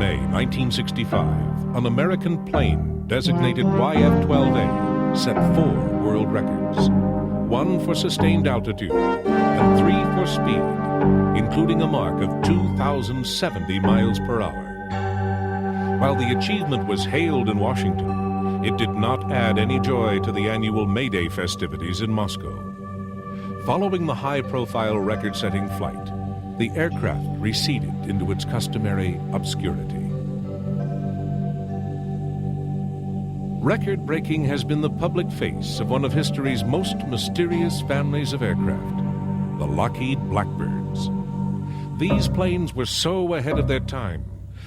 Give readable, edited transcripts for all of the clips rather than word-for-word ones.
May 1965, an American plane designated YF-12A set 4 world records. 1 for sustained altitude and 3 for speed, including a mark of 2,070 miles per hour. While the achievement was hailed in Washington, it did not add any joy to the annual May Day festivities in Moscow. Following the high-profile record-setting flight, the aircraft receded into its customary obscurity. Record-breaking has been the public face of one of history's most mysterious families of aircraft, the Lockheed Blackbirds. These planes were so ahead of their time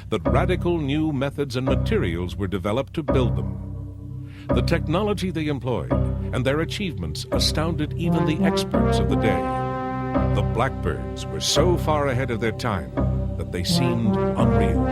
that radical new methods and materials were developed to build them. The technology they employed and their achievements astounded even the experts of the day. The Blackbirds were so far ahead of their time that they seemed unreal.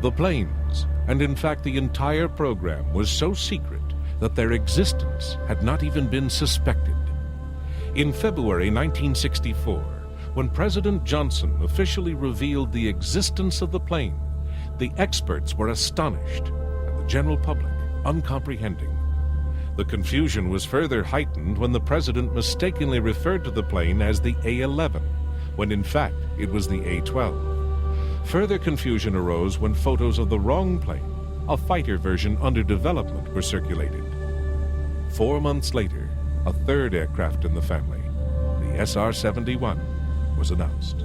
The planes, and in fact the entire program, was so secret that their existence had not even been suspected. In February 1964, when President Johnson officially revealed the existence of the plane, the experts were astonished and the general public uncomprehending. The confusion was further heightened when the president mistakenly referred to the plane as the A-11, when in fact it was the A-12. Further confusion arose when photos of the wrong plane, a fighter version under development, were circulated. 4 months later, a third aircraft in the family, the SR-71, was announced.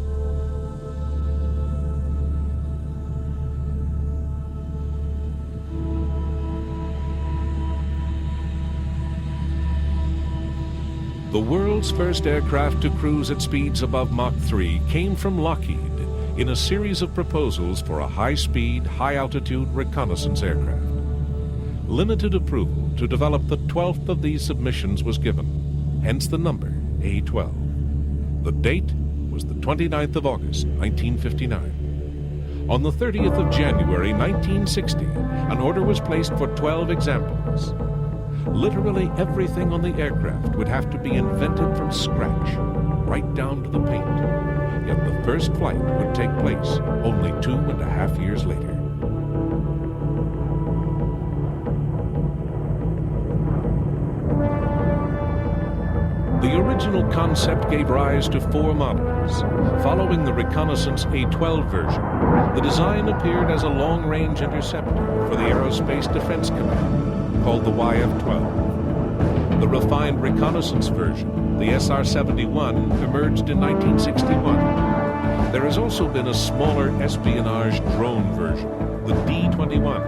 The world's first aircraft to cruise at speeds above Mach 3 came from Lockheed in a series of proposals for a high-speed, high-altitude reconnaissance aircraft. Limited approval to develop the 12th of these submissions was given, hence the number A-12. The date was the 29th of August, 1959. On the 30th of January, 1960, an order was placed for 12 examples. Literally everything on the aircraft would have to be invented from scratch, right down to the paint. Yet the first flight would take place only 2.5 years later. The original concept gave rise to 4 models. Following the reconnaissance A-12 version, the design appeared as a long-range interceptor for the Aerospace Defense Command, called the YF-12. The refined reconnaissance version, the SR-71, emerged in 1961. There has also been a smaller espionage drone version, the D-21,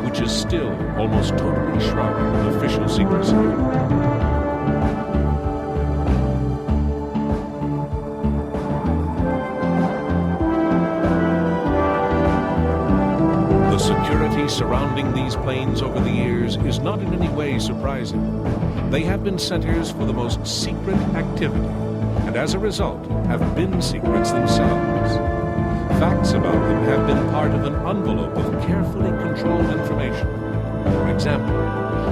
which is still almost totally shrouded in official secrecy. The security surrounding these planes over the years is not in any way surprising. They have been centers for the most secret activity, and as a result have been secrets themselves. Facts about them have been part of an envelope of carefully controlled information. For example,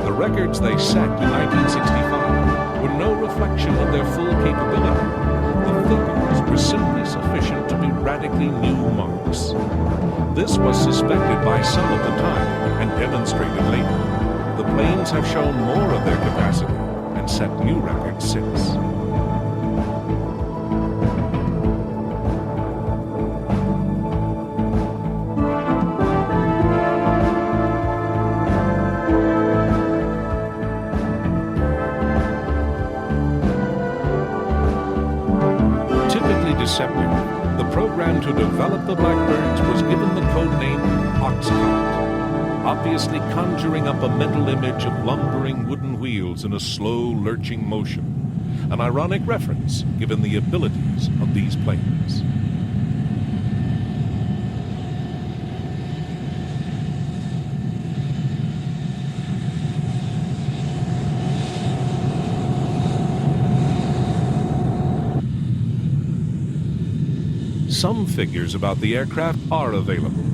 the records they set in 1965 were no reflection of their full capability. The figures were simply sufficient to be radically new marks. This was suspected by some at the time and demonstrated later. The planes have shown more of their capacity and set new records since. Deceptive, the program to develop the Blackbirds was given the code name Oxcart, obviously conjuring up a mental image of lumbering wooden wheels in a slow, lurching motion, an ironic reference given the abilities of these planes. Some figures about the aircraft are available,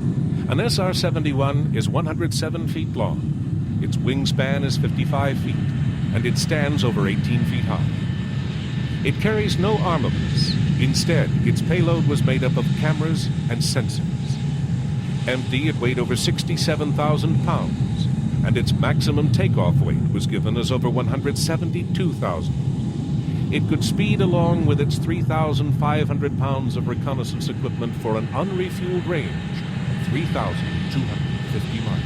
An SR-71 is 107 feet long, its wingspan is 55 feet, and it stands over 18 feet high. It carries no armaments. Instead, its payload was made up of cameras and sensors. Empty, it weighed over 67,000 pounds, and its maximum takeoff weight was given as over 172,000. It could speed along with its 3,500 pounds of reconnaissance equipment for an unrefueled range of 3,250 miles.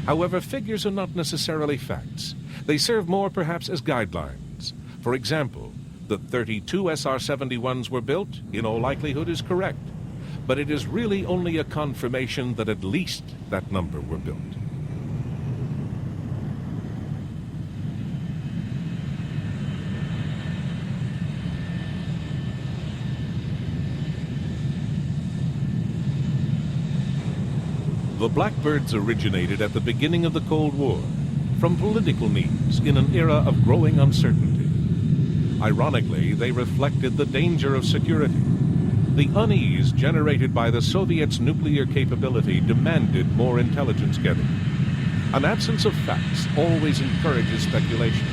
However, figures are not necessarily facts. They serve more perhaps as guidelines. For example, that 32 SR-71s were built, in all likelihood, is correct. But it is really only a confirmation that at least that number were built. The Blackbirds originated at the beginning of the Cold War, from political needs in an era of growing uncertainty. Ironically, they reflected the danger of security. The unease generated by the Soviets' nuclear capability demanded more intelligence gathering. An absence of facts always encourages speculation,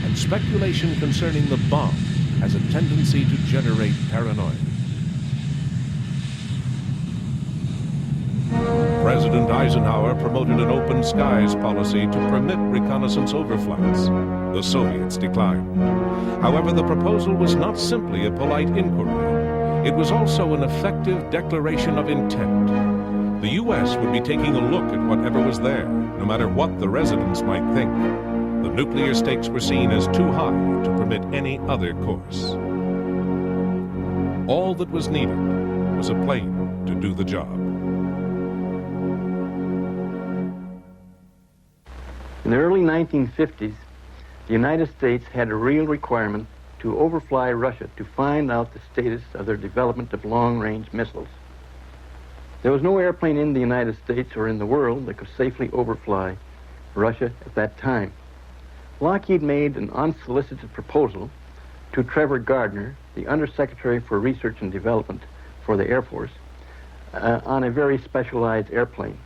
and speculation concerning the bomb has a tendency to generate paranoia. President Eisenhower promoted an open skies policy to permit reconnaissance overflights. The Soviets declined. However, the proposal was not simply a polite inquiry. It was also an effective declaration of intent. The U.S. would be taking a look at whatever was there, no matter what the residents might think. The nuclear stakes were seen as too high to permit any other course. All that was needed was a plane to do the job. In the early 1950s, the United States had a real requirement to overfly Russia to find out the status of their development of long-range missiles. There was no airplane in the United States or in the world that could safely overfly Russia at that time. Lockheed made an unsolicited proposal to Trevor Gardner, the Undersecretary for Research and Development for the Air Force, on a very specialized airplane.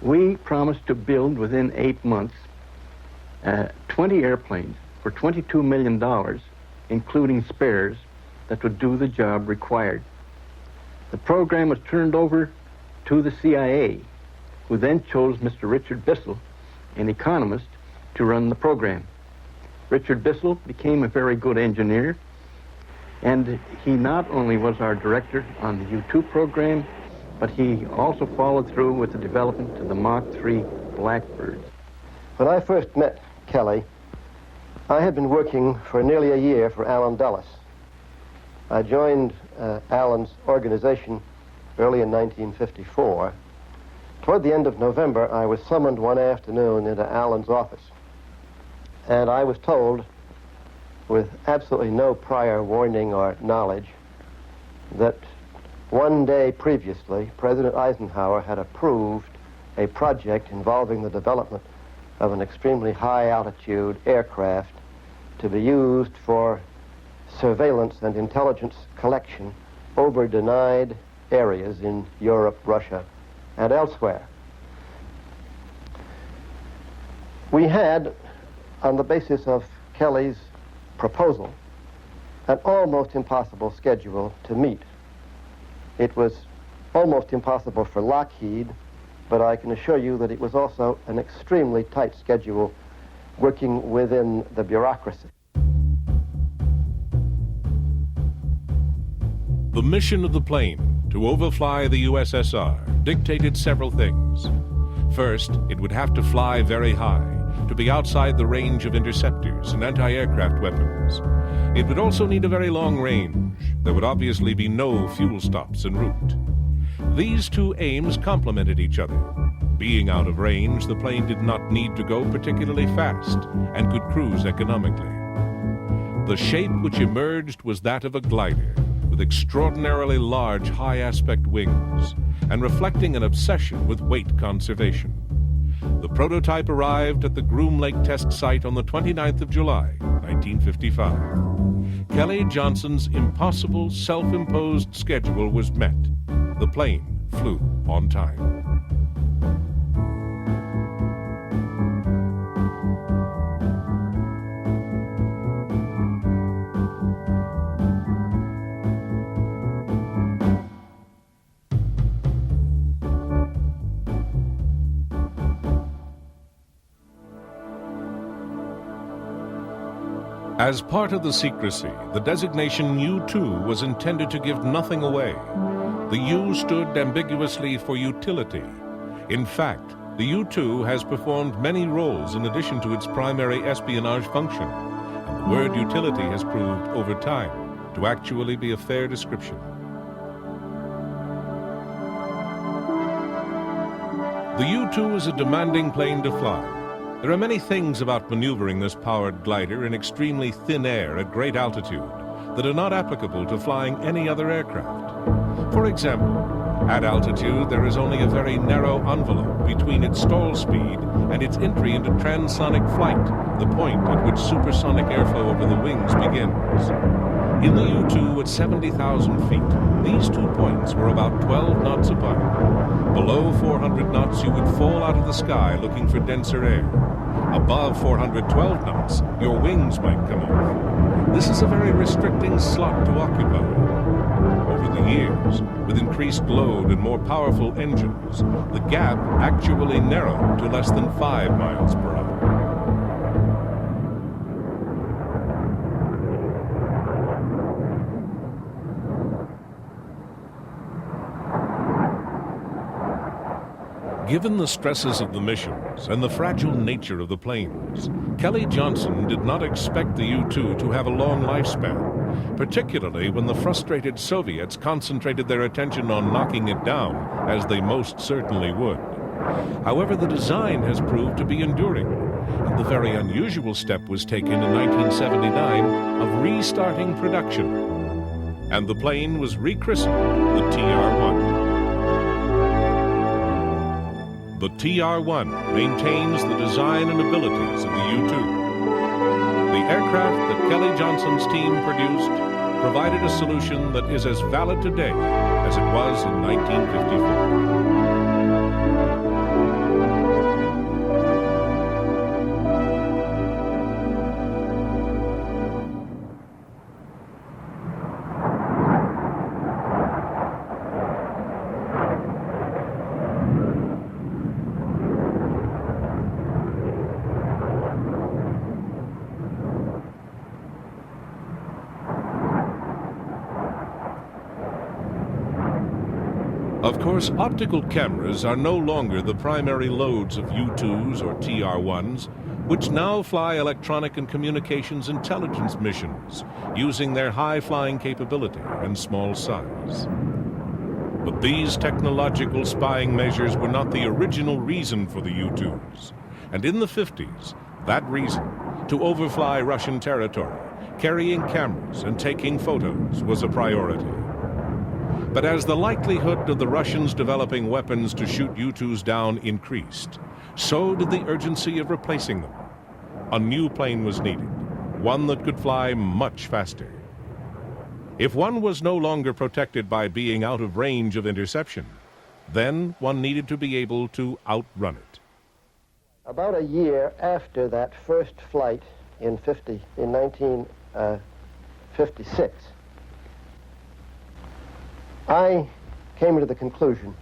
We promised to build within 8 months 20 airplanes for $22 million, including spares, that would do the job required. The program was turned over to the CIA, who then chose Mr. Richard Bissell, an economist, to run the program. Richard Bissell became a very good engineer, and he not only was our director on the U-2 program, but he also followed through with the development of the Mach 3 Blackbird. When I first met Kelly, I had been working for nearly a year for Allen Dulles. I joined Allen's organization early in 1954. Toward the end of November, I was summoned one afternoon into Allen's office, and I was told, with absolutely no prior warning or knowledge, that one day previously, President Eisenhower had approved a project involving the development of an extremely high-altitude aircraft to be used for surveillance and intelligence collection over denied areas in Europe, Russia, and elsewhere. We had, on the basis of Kelly's proposal, an almost impossible schedule to meet. It was almost impossible for Lockheed, but I can assure you that it was also an extremely tight schedule working within the bureaucracy. The mission of the plane, to overfly the USSR, dictated several things. First, it would have to fly very high, to be outside the range of interceptors and anti-aircraft weapons. It would also need a very long range. There would obviously be no fuel stops en route. These two aims complemented each other. Being out of range, the plane did not need to go particularly fast and could cruise economically. The shape which emerged was that of a glider, with extraordinarily large high-aspect wings and reflecting an obsession with weight conservation. The prototype arrived at the Groom Lake test site on the 29th of July, 1955. Kelly Johnson's impossible self-imposed schedule was met. The plane flew on time. As part of the secrecy, the designation U-2 was intended to give nothing away. The U stood ambiguously for utility. In fact, the U-2 has performed many roles in addition to its primary espionage function, and the word utility has proved over time to actually be a fair description. The U-2 is a demanding plane to fly. There are many things about maneuvering this powered glider in extremely thin air at great altitude that are not applicable to flying any other aircraft. For example, at altitude there is only a very narrow envelope between its stall speed and its entry into transonic flight, the point at which supersonic airflow over the wings begins. In the U-2 at 70,000 feet, these 2 points were about 12 knots apart. Below 400 knots, you would fall out of the sky looking for denser air. Above 412 knots, your wings might come off. This is a very restricting slot to occupy. Over the years, with increased load and more powerful engines, the gap actually narrowed to less than 5 miles per hour. Given the stresses of the missions and the fragile nature of the planes, Kelly Johnson did not expect the U-2 to have a long lifespan, particularly when the frustrated Soviets concentrated their attention on knocking it down, as they most certainly would. However, the design has proved to be enduring, and the very unusual step was taken in 1979 of restarting production, and the plane was rechristened the TR-1. The TR-1 maintains the design and abilities of the U-2. The aircraft that Kelly Johnson's team produced provided a solution that is as valid today as it was in 1954. Of course, optical cameras are no longer the primary loads of U-2s or TR-1s, which now fly electronic and communications intelligence missions, using their high-flying capability and small size. But these technological spying measures were not the original reason for the U-2s. And in the 50s, that reason, to overfly Russian territory, carrying cameras and taking photos, was a priority. But as the likelihood of the Russians developing weapons to shoot U-2s down increased, so did the urgency of replacing them. A new plane was needed, one that could fly much faster. If one was no longer protected by being out of range of interception, then one needed to be able to outrun it. About a year after that first flight in 1956, I came to the conclusion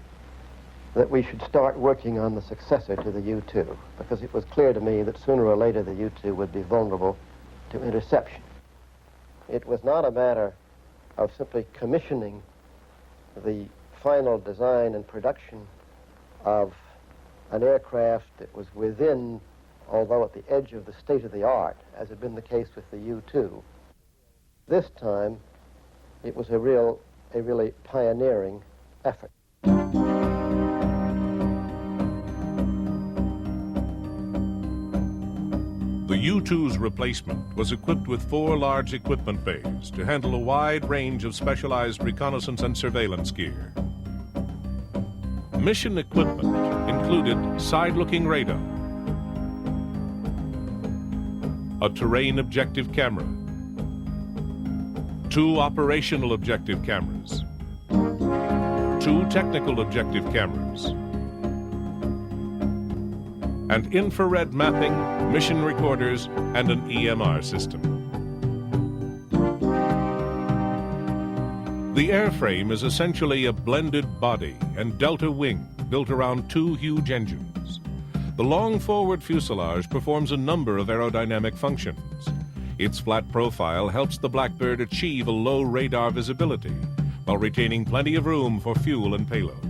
that we should start working on the successor to the U-2, because it was clear to me that sooner or later the U-2 would be vulnerable to interception. It was not a matter of simply commissioning the final design and production of an aircraft that was within, although at the edge of the state-of-the-art, as had been the case with the U-2. This time, it was a really pioneering effort. The U-2's replacement was equipped with 4 large equipment bays to handle a wide range of specialized reconnaissance and surveillance gear. Mission equipment included side-looking radar, a terrain objective camera, 2 operational objective cameras, 2 technical objective cameras, and infrared mapping, mission recorders, and an EMR system. The airframe is essentially a blended body and delta wing built around 2 huge engines. The long forward fuselage performs a number of aerodynamic functions. Its flat profile helps the Blackbird achieve a low radar visibility while retaining plenty of room for fuel and payload.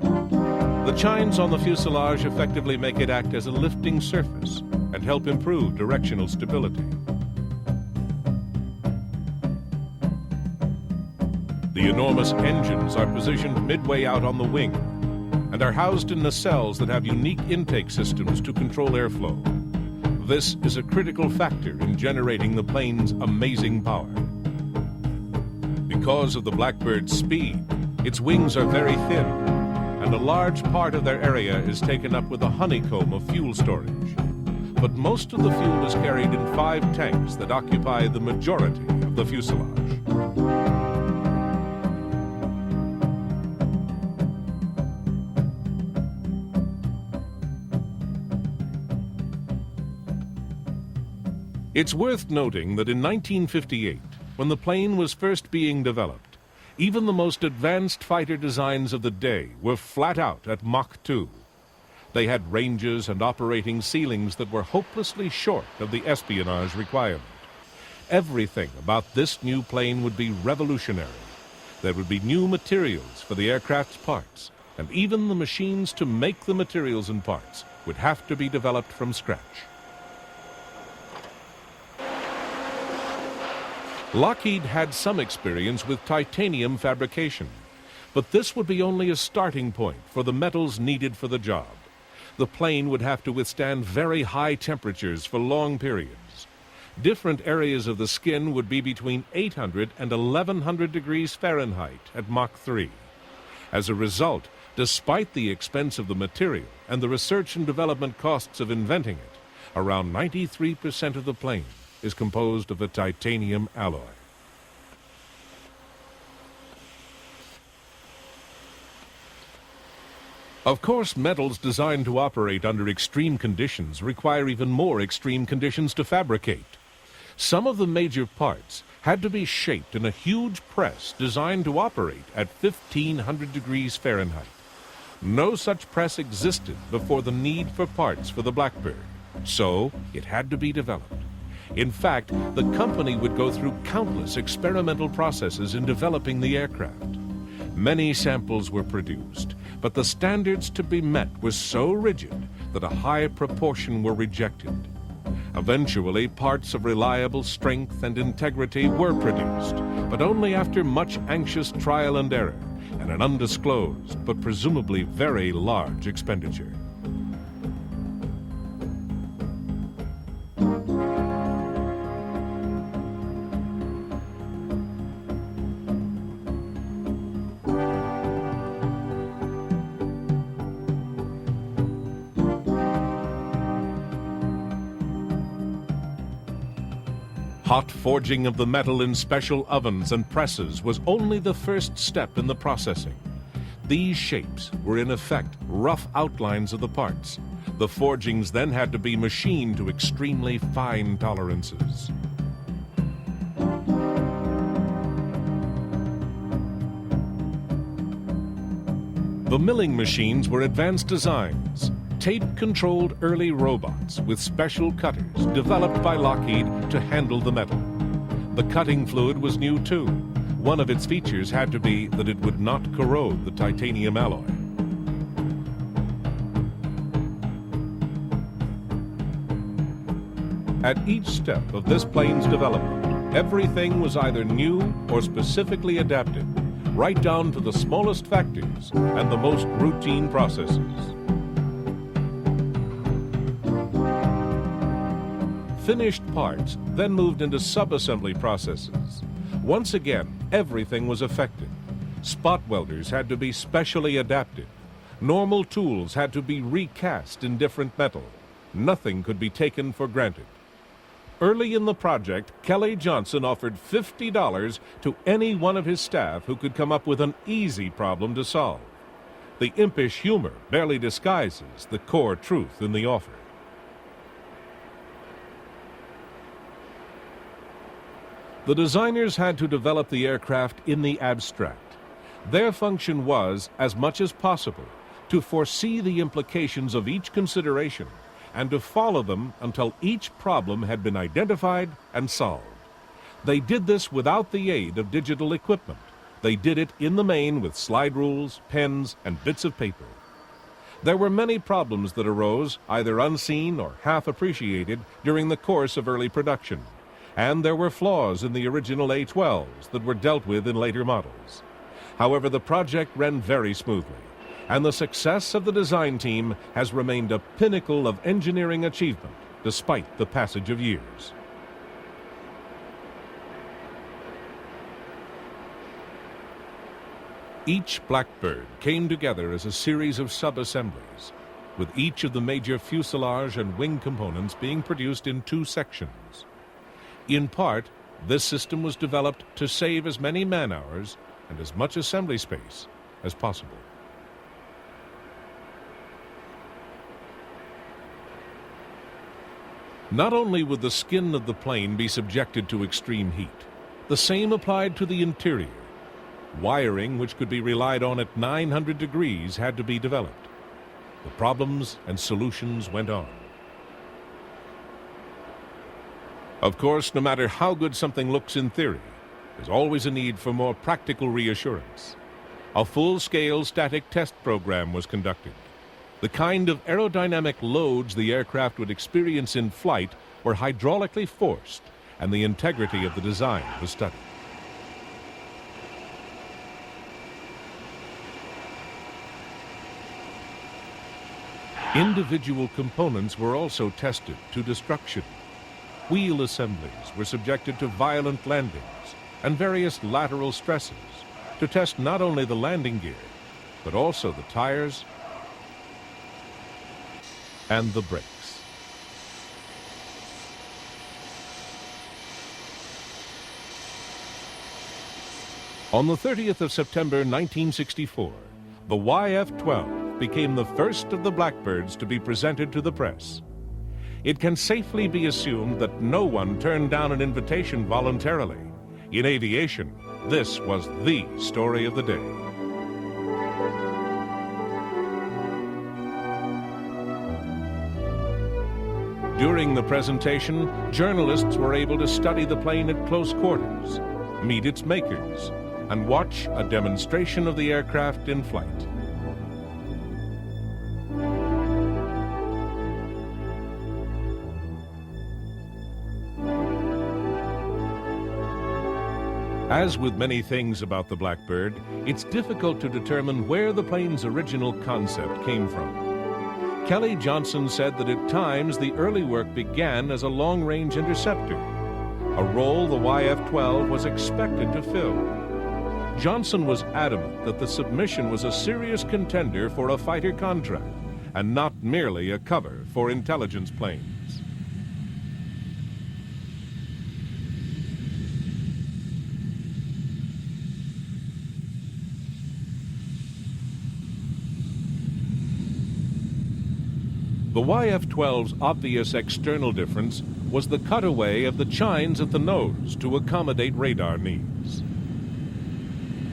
The chines on the fuselage effectively make it act as a lifting surface and help improve directional stability. The enormous engines are positioned midway out on the wing and are housed in nacelles that have unique intake systems to control airflow. This is a critical factor in generating the plane's amazing power. Because of the Blackbird's speed, its wings are very thin, and a large part of their area is taken up with a honeycomb of fuel storage. But most of the fuel is carried in 5 tanks that occupy the majority of the fuselage. It's worth noting that in 1958, when the plane was first being developed, even the most advanced fighter designs of the day were flat out at Mach 2. They had ranges and operating ceilings that were hopelessly short of the espionage requirement. Everything about this new plane would be revolutionary. There would be new materials for the aircraft's parts, and even the machines to make the materials and parts would have to be developed from scratch. Lockheed had some experience with titanium fabrication, but this would be only a starting point for the metals needed for the job. The plane would have to withstand very high temperatures for long periods. Different areas of the skin would be between 800 and 1100 degrees Fahrenheit at Mach 3. As a result, despite the expense of the material and the research and development costs of inventing it, around 93% of the plane is composed of a titanium alloy. Of course, metals designed to operate under extreme conditions require even more extreme conditions to fabricate. Some of the major parts had to be shaped in a huge press designed to operate at 1500 degrees Fahrenheit. No such press existed before the need for parts for the Blackbird, so it had to be developed. In fact, the company would go through countless experimental processes in developing the aircraft. Many samples were produced, but the standards to be met were so rigid that a high proportion were rejected. Eventually, parts of reliable strength and integrity were produced, but only after much anxious trial and error and an undisclosed but presumably very large expenditure. Hot forging of the metal in special ovens and presses was only the first step in the processing. These shapes were in effect rough outlines of the parts. The forgings then had to be machined to extremely fine tolerances. The milling machines were advanced designs, tape-controlled early robots with special cutters developed by Lockheed to handle the metal. The cutting fluid was new too. One of its features had to be that it would not corrode the titanium alloy. At each step of this plane's development, everything was either new or specifically adapted, right down to the smallest factors and the most routine processes. Finished parts then moved into sub-assembly processes. Once again, everything was affected. Spot welders had to be specially adapted. Normal tools had to be recast in different metal. Nothing could be taken for granted. Early in the project, Kelly Johnson offered $50 to any one of his staff who could come up with an easy problem to solve. The impish humor barely disguises the core truth in the offer. The designers had to develop the aircraft in the abstract. Their function was, as much as possible, to foresee the implications of each consideration and to follow them until each problem had been identified and solved. They did this without the aid of digital equipment. They did it in the main with slide rules, pens, and bits of paper. There were many problems that arose, either unseen or half appreciated, during the course of early production. And there were flaws in the original A-12s that were dealt with in later models. However, the project ran very smoothly, and the success of the design team has remained a pinnacle of engineering achievement despite the passage of years. Each Blackbird came together as a series of sub-assemblies, with each of the major fuselage and wing components being produced in two sections. In part, this system was developed to save as many man-hours and as much assembly space as possible. Not only would the skin of the plane be subjected to extreme heat, the same applied to the interior. Wiring, which could be relied on at 900 degrees, had to be developed. The problems and solutions went on. Of course, no matter how good something looks in theory, there's always a need for more practical reassurance. A full-scale static test program was conducted. The kind of aerodynamic loads the aircraft would experience in flight were hydraulically forced, and the integrity of the design was studied. Individual components were also tested to destruction. Wheel assemblies were subjected to violent landings and various lateral stresses to test not only the landing gear, but also the tires and the brakes. On the 30th of September 1964, the YF-12 became the first of the Blackbirds to be presented to the press. It can safely be assumed that no one turned down an invitation voluntarily. In aviation, this was the story of the day. During the presentation, journalists were able to study the plane at close quarters, meet its makers, and watch a demonstration of the aircraft in flight. As with many things about the Blackbird, it's difficult to determine where the plane's original concept came from. Kelly Johnson said that at times the early work began as a long-range interceptor, a role the YF-12 was expected to fill. Johnson was adamant that the submission was a serious contender for a fighter contract and not merely a cover for intelligence planes. The YF-12's obvious external difference was the cutaway of the chines at the nose to accommodate radar needs.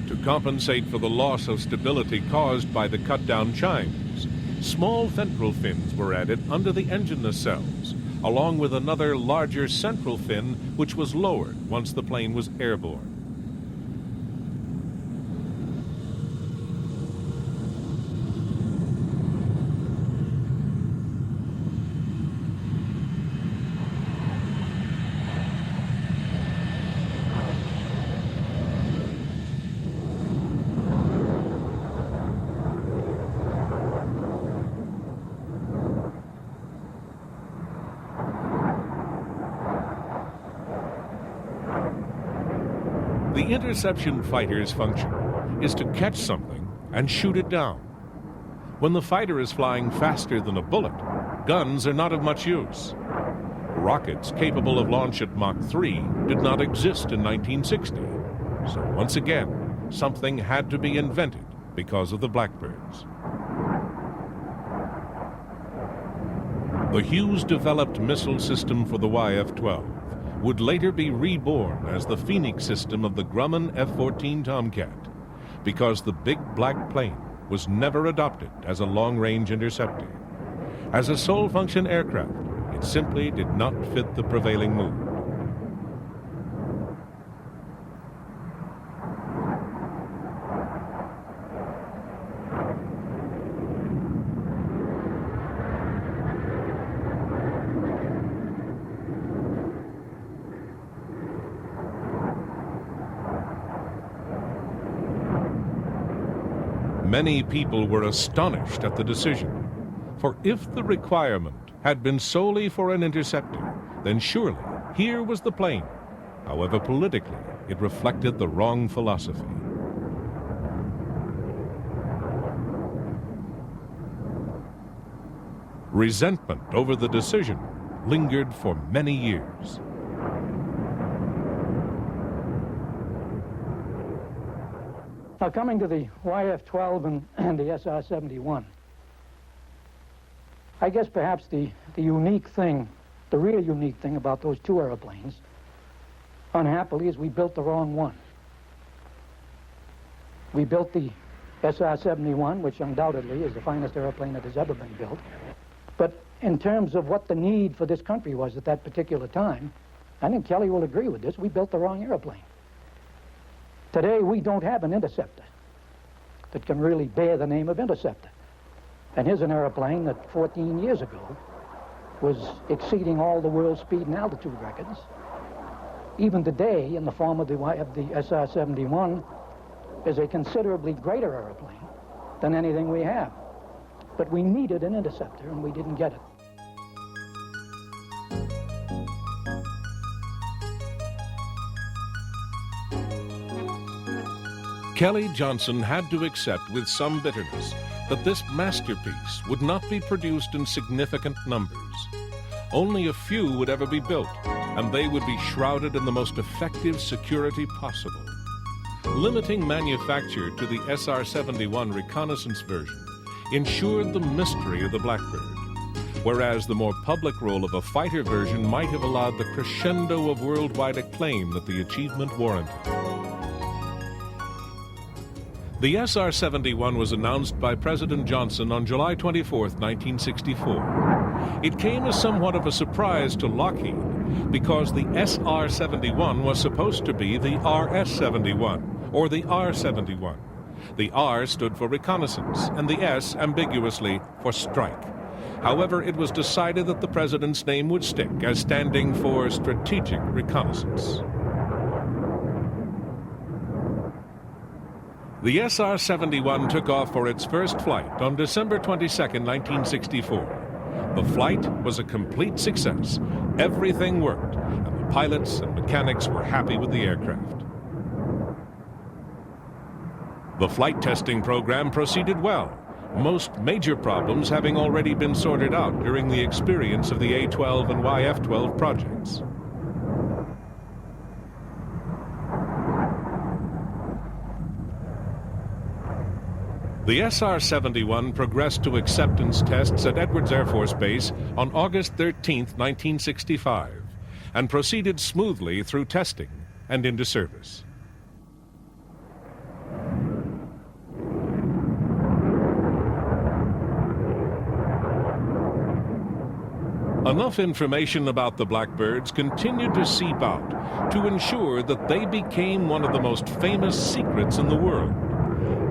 To compensate for the loss of stability caused by the cut-down chines, small ventral fins were added under the engine nacelles, along with another larger central fin which was lowered once the plane was airborne. The interception fighter's function is to catch something and shoot it down. When the fighter is flying faster than a bullet, guns are not of much use. rockets capable of launch at Mach 3 did not exist in 1960. So once again, something had to be invented because of the Blackbirds. The Hughes-developed missile system for the YF-12 would later be reborn as the Phoenix system of the Grumman F-14 Tomcat, because the big black plane was never adopted as a long-range interceptor. As a sole-function aircraft, it simply did not fit the prevailing mood. Many people were astonished at the decision, for if the requirement had been solely for an interceptor, then surely here was the plane. However, politically, it reflected the wrong philosophy. Resentment over the decision lingered for many years. Now, coming to the YF-12 and the SR-71, I guess perhaps the unique thing, the real unique thing about those two airplanes, unhappily, is we built the wrong one. We built the SR-71, which undoubtedly is the finest airplane that has ever been built. But in terms of what the need for this country was at that particular time, I think Kelly will agree with this, we built the wrong airplane. Today, we don't have an interceptor that can really bear the name of interceptor. And here's an airplane that 14 years ago was exceeding all the world speed and altitude records. Even today, in the form of the SR-71, is a considerably greater airplane than anything we have. But we needed an interceptor, and we didn't get it. Kelly Johnson had to accept with some bitterness that this masterpiece would not be produced in significant numbers. Only a few would ever be built, and they would be shrouded in the most effective security possible. Limiting manufacture to the SR-71 reconnaissance version ensured the mystery of the Blackbird, whereas the more public role of a fighter version might have allowed the crescendo of worldwide acclaim that the achievement warranted. The SR-71 was announced by President Johnson on July 24, 1964. It came as somewhat of a surprise to Lockheed because the SR-71 was supposed to be the RS-71, or the R-71. The R stood for reconnaissance, and the S, ambiguously, for strike. However, it was decided that the president's name would stick as standing for strategic reconnaissance. The SR-71 took off for its first flight on December 22, 1964. The flight was a complete success. Everything worked, and the pilots and mechanics were happy with the aircraft. The flight testing program proceeded well, most major problems having already been sorted out during the experience of the A-12 and YF-12 projects. The SR-71 progressed to acceptance tests at Edwards Air Force Base on August 13, 1965, and proceeded smoothly through testing and into service. Enough information about the Blackbirds continued to seep out to ensure that they became one of the most famous secrets in the world.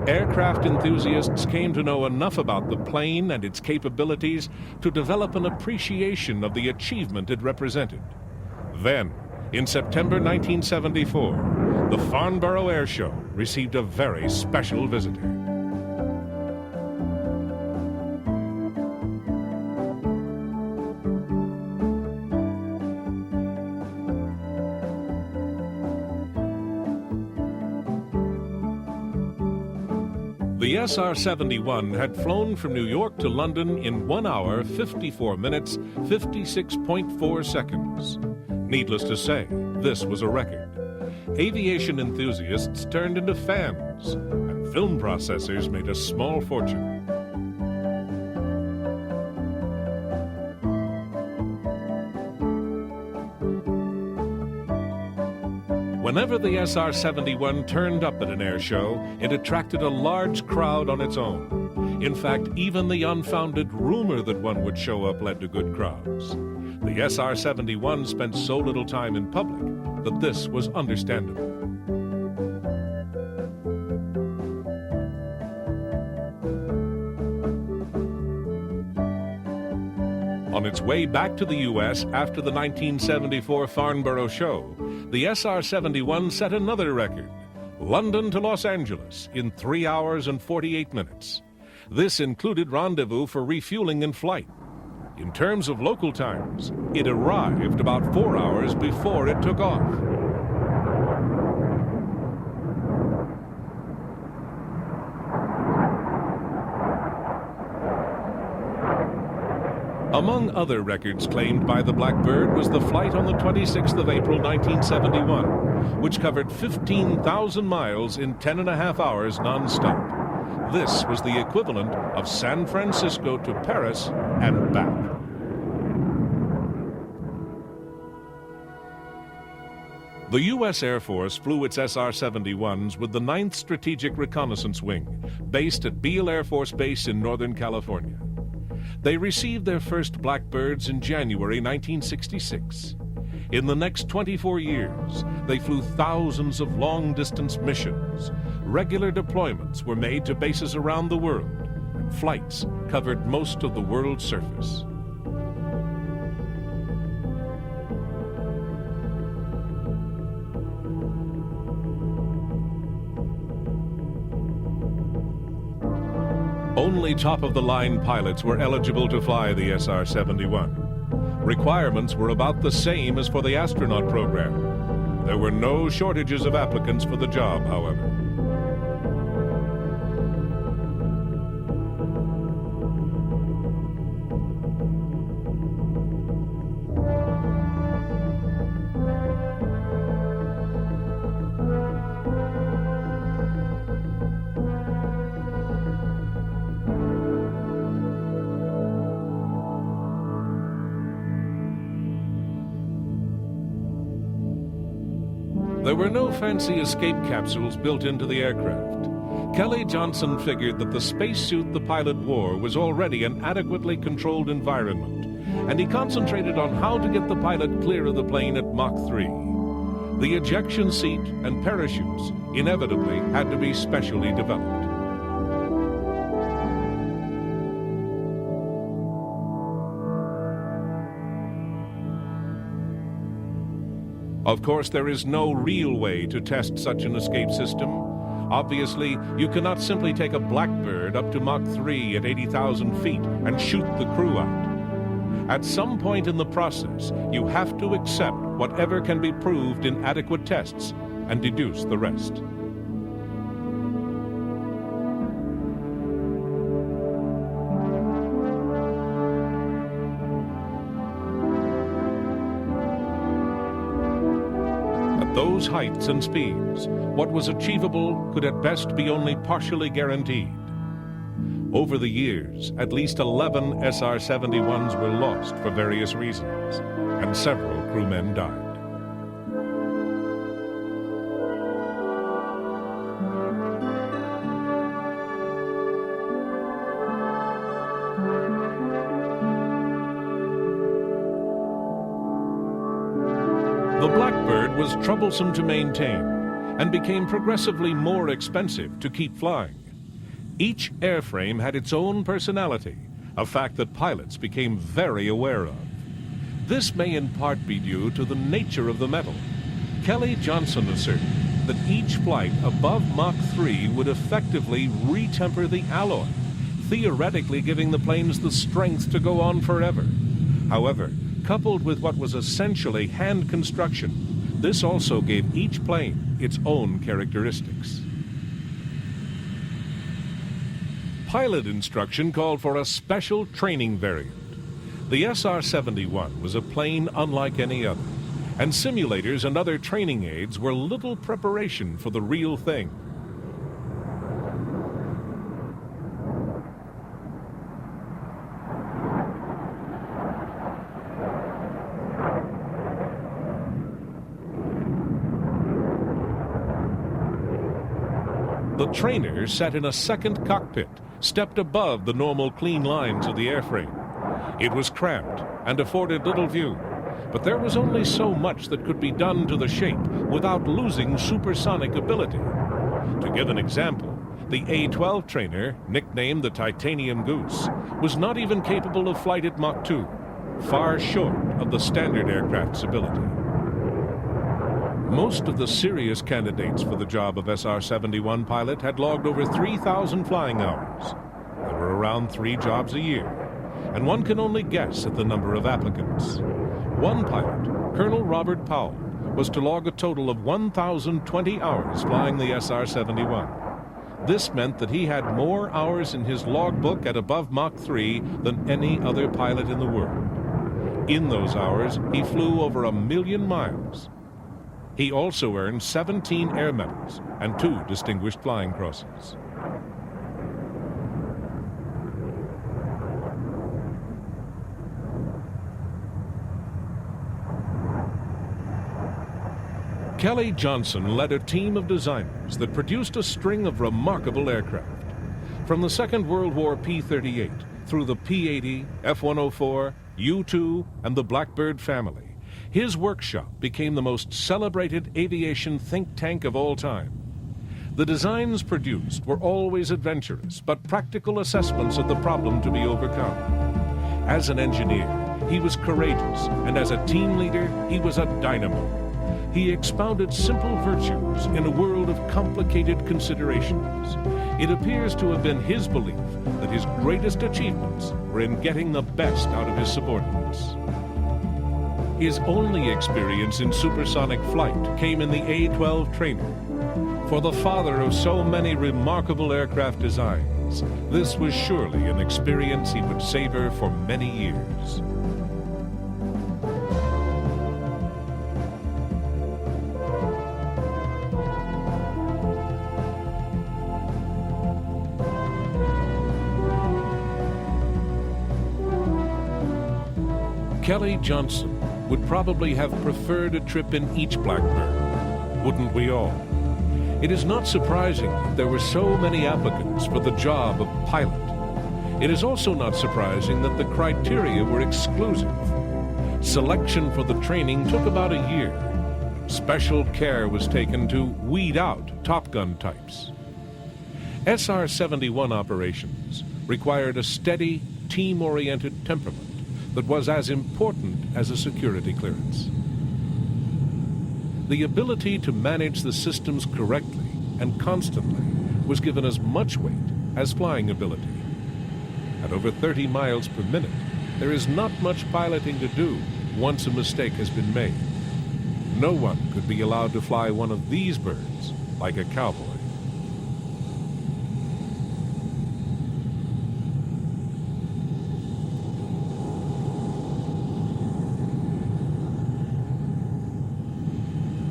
Aircraft enthusiasts came to know enough about the plane and its capabilities to develop an appreciation of the achievement it represented. Then, in September 1974, the Farnborough Air Show received a very special visitor. The The SR-71 had flown from New York to London in 1 hour, 54 minutes, 56.4 seconds. Needless to say, this was a record. Aviation enthusiasts turned into fans, and film processors made a small fortune. Whenever the SR-71 turned up at an air show, it attracted a large crowd on its own. In fact, even the unfounded rumor that one would show up led to good crowds. The SR-71 spent so little time in public that this was understandable. On its way back to the U.S. after the 1974 Farnborough show, the SR-71 set another record, London to Los Angeles in 3 hours and 48 minutes. This included rendezvous for refueling in flight. In terms of local times, it arrived about 4 hours before it took off. Among other records claimed by the Blackbird was the flight on the 26th of April 1971, which covered 15,000 miles in 10.5 hours non-stop. This was the equivalent of San Francisco to Paris and back. The U.S. Air Force flew its SR-71s with the 9th Strategic Reconnaissance Wing, based at Beale Air Force Base in Northern California. They received their first Blackbirds in January 1966. In the next 24 years, they flew thousands of long-distance missions. Regular deployments were made to bases around the world, and flights covered most of the world's surface. Only top-of-the-line pilots were eligible to fly the SR-71. Requirements were about the same as for the astronaut program. There were no shortages of applicants for the job, however. There were no fancy escape capsules built into the aircraft. Kelly Johnson figured that the spacesuit the pilot wore was already an adequately controlled environment, and he concentrated on how to get the pilot clear of the plane at Mach 3. The ejection seat and parachutes inevitably had to be specially developed. Of course, there is no real way to test such an escape system. Obviously, you cannot simply take a Blackbird up to Mach 3 at 80,000 feet and shoot the crew out. At some point in the process, you have to accept whatever can be proved in adequate tests and deduce the rest. Those heights and speeds, what was achievable could at best be only partially guaranteed. Over the years, at least 11 SR-71s were lost for various reasons, and several crewmen died. The Blackbird was troublesome to maintain and became progressively more expensive to keep flying. Each airframe had its own personality, a fact that pilots became very aware of. This may in part be due to the nature of the metal. Kelly Johnson asserted that each flight above Mach 3 would effectively retemper the alloy, theoretically giving the planes the strength to go on forever. However, coupled with what was essentially hand construction, this also gave each plane its own characteristics. pilot instruction called for a special training variant. The SR-71 was a plane unlike any other, and simulators and other training aids were little preparation for the real thing. The trainer sat in a second cockpit, stepped above the normal clean lines of the airframe. It was cramped and afforded little view, but there was only so much that could be done to the shape without losing supersonic ability. To give an example, the A-12 trainer, nicknamed the Titanium Goose, was not even capable of flight at Mach 2, far short of the standard aircraft's ability. Most of the serious candidates for the job of SR-71 pilot had logged over 3,000 flying hours. There were around 3 jobs a year, and one can only guess at the number of applicants. One pilot, Colonel Robert Powell, was to log a total of 1,020 hours flying the SR-71. This meant that he had more hours in his logbook at above Mach 3 than any other pilot in the world. In those hours, he flew over 1 million miles. He also earned 17 air medals and 2 distinguished flying crosses. Kelly Johnson led a team of designers that produced a string of remarkable aircraft. From the Second World War P-38 through the P-80, F-104, U-2, and the Blackbird family, his workshop became the most celebrated aviation think tank of all time. The designs produced were always adventurous, but practical assessments of the problem to be overcome. As an engineer, he was courageous, and as a team leader, he was a dynamo. He expounded simple virtues in a world of complicated considerations. It appears to have been his belief that his greatest achievements were in getting the best out of his subordinates. His only experience in supersonic flight came in the A-12 trainer. For the father of so many remarkable aircraft designs, this was surely an experience he would savor for many years. Kelly Johnson would probably have preferred a trip in each Blackbird. Wouldn't we all? It is not surprising that there were so many applicants for the job of pilot. It is also not surprising that the criteria were exclusive. Selection for the training took about a year. Special care was taken to weed out Top Gun types. SR-71 operations required a steady, team-oriented temperament that was as important as a security clearance. The ability to manage the systems correctly and constantly was given as much weight as flying ability. At over 30 miles per minute, there is not much piloting to do once a mistake has been made. No one could be allowed to fly one of these birds like a cowboy.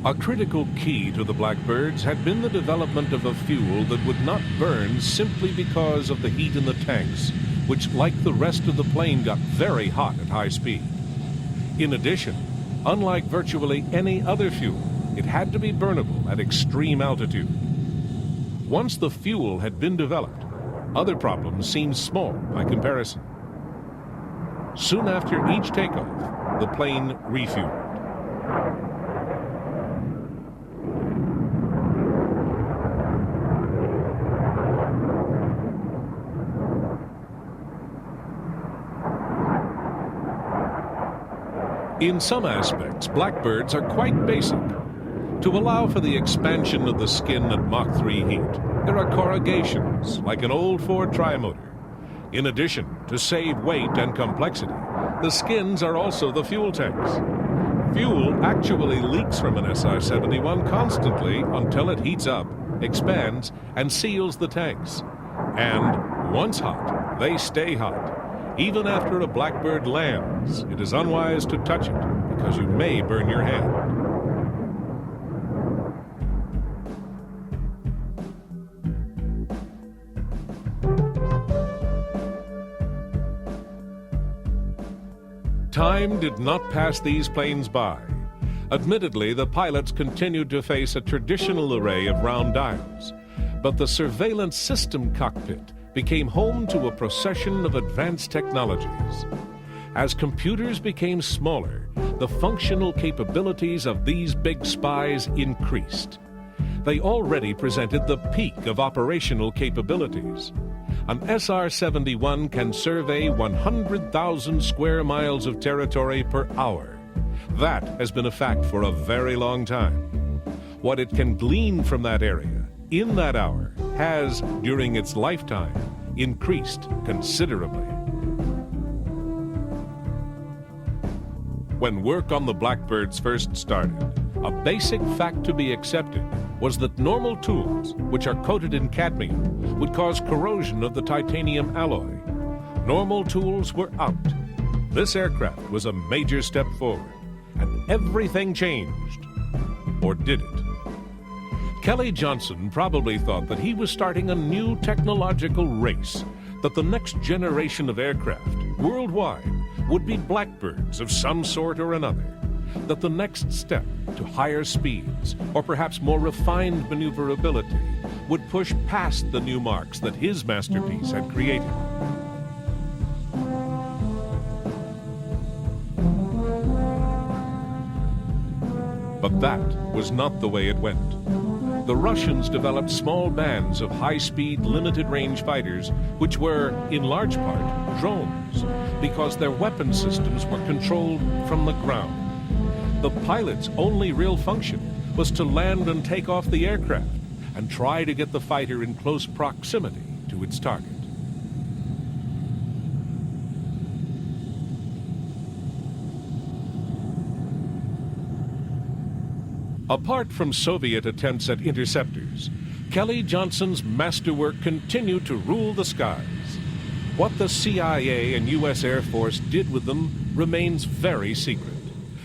A critical key to the Blackbirds had been the development of a fuel that would not burn simply because of the heat in the tanks, which, like the rest of the plane, got very hot at high speed. In addition, unlike virtually any other fuel, it had to be burnable at extreme altitude. Once the fuel had been developed, other problems seemed small by comparison. Soon after each takeoff, the plane refueled. In some aspects, Blackbirds are quite basic. To allow for the expansion of the skin at Mach 3 heat, there are corrugations, like an old Ford trimotor. In addition, to save weight and complexity, the skins are also the fuel tanks. Fuel actually leaks from an SR-71 constantly until it heats up, expands, and seals the tanks. And once hot, they stay hot. Even after a Blackbird lands, it is unwise to touch it because you may burn your hand. Time did not pass these planes by. Admittedly, the pilots continued to face a traditional array of round dials, but the surveillance system cockpit became home to a procession of advanced technologies. As computers became smaller, the functional capabilities of these big spies increased. They already presented the peak of operational capabilities. An SR-71 can survey 100,000 square miles of territory per hour. That has been a fact for a very long time. What it can glean from that area, in that hour, has, during its lifetime, increased considerably. When work on the Blackbirds first started, a basic fact to be accepted was that normal tools, which are coated in cadmium, would cause corrosion of the titanium alloy. Normal tools were out. This aircraft was a major step forward, and everything changed. Or did it? Kelly Johnson probably thought that he was starting a new technological race, that the next generation of aircraft, worldwide, would be Blackbirds of some sort or another, that the next step to higher speeds, or perhaps more refined maneuverability, would push past the new marks that his masterpiece had created. But that was not the way it went. The Russians developed small bands of high-speed, limited-range fighters, which were, in large part, drones, because their weapon systems were controlled from the ground. The pilot's only real function was to land and take off the aircraft and try to get the fighter in close proximity to its target. Apart from Soviet attempts at interceptors, Kelly Johnson's masterwork continued to rule the skies. What the CIA and U.S. Air Force did with them remains very secret.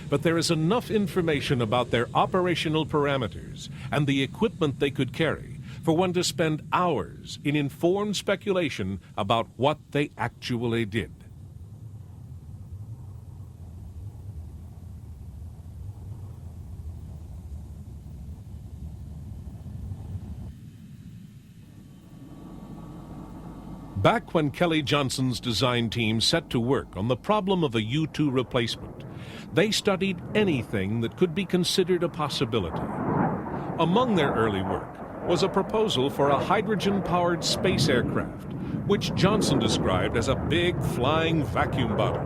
But there is enough information about their operational parameters and the equipment they could carry for one to spend hours in informed speculation about what they actually did. Back when Kelly Johnson's design team set to work on the problem of a U-2 replacement, they studied anything that could be considered a possibility. Among their early work was a proposal for a hydrogen-powered space aircraft, which Johnson described as a big flying vacuum bottle.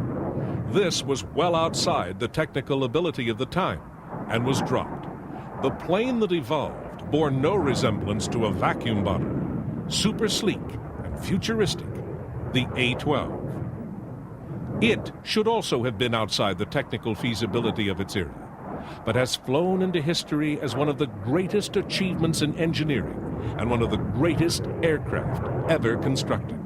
This was well outside the technical ability of the time and was dropped. The plane that evolved bore no resemblance to a vacuum bottle. Super sleek and futuristic, the A-12. It should also have been outside the technical feasibility of its era, but has flown into history as one of the greatest achievements in engineering and one of the greatest aircraft ever constructed.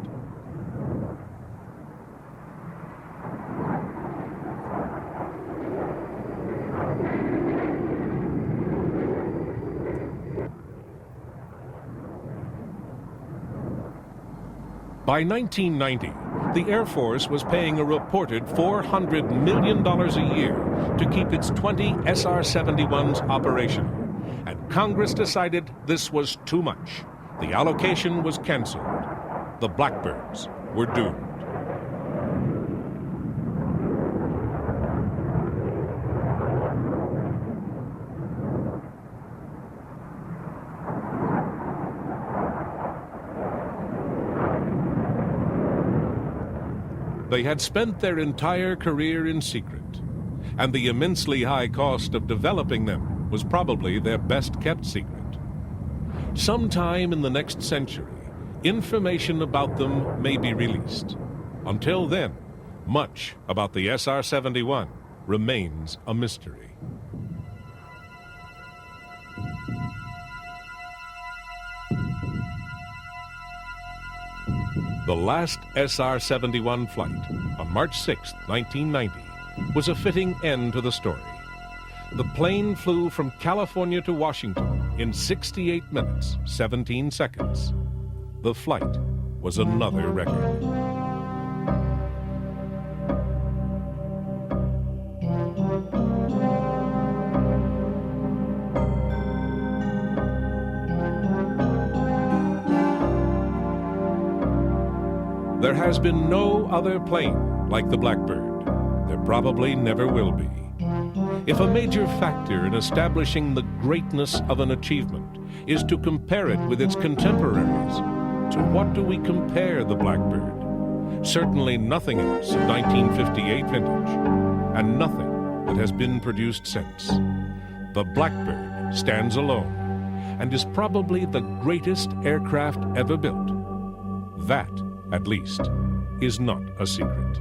By 1990, the Air Force was paying a reported $400 million a year to keep its 20 SR-71s operational, and Congress decided this was too much. The allocation was canceled. The Blackbirds were doomed. They had spent their entire career in secret, and the immensely high cost of developing them was probably their best-kept secret. Sometime in the next century, information about them may be released. Until then, much about the SR-71 remains a mystery. The last SR-71 flight on March 6, 1990, was a fitting end to the story. The plane flew from California to Washington in 68 minutes, 17 seconds. The flight was another record. There has been no other plane like the Blackbird. There probably never will be. If a major factor in establishing the greatness of an achievement is to compare it with its contemporaries, to what do we compare the Blackbird? Certainly nothing else of 1958 vintage, and nothing that has been produced since. The Blackbird stands alone and is probably the greatest aircraft ever built. That, at least, is not a secret.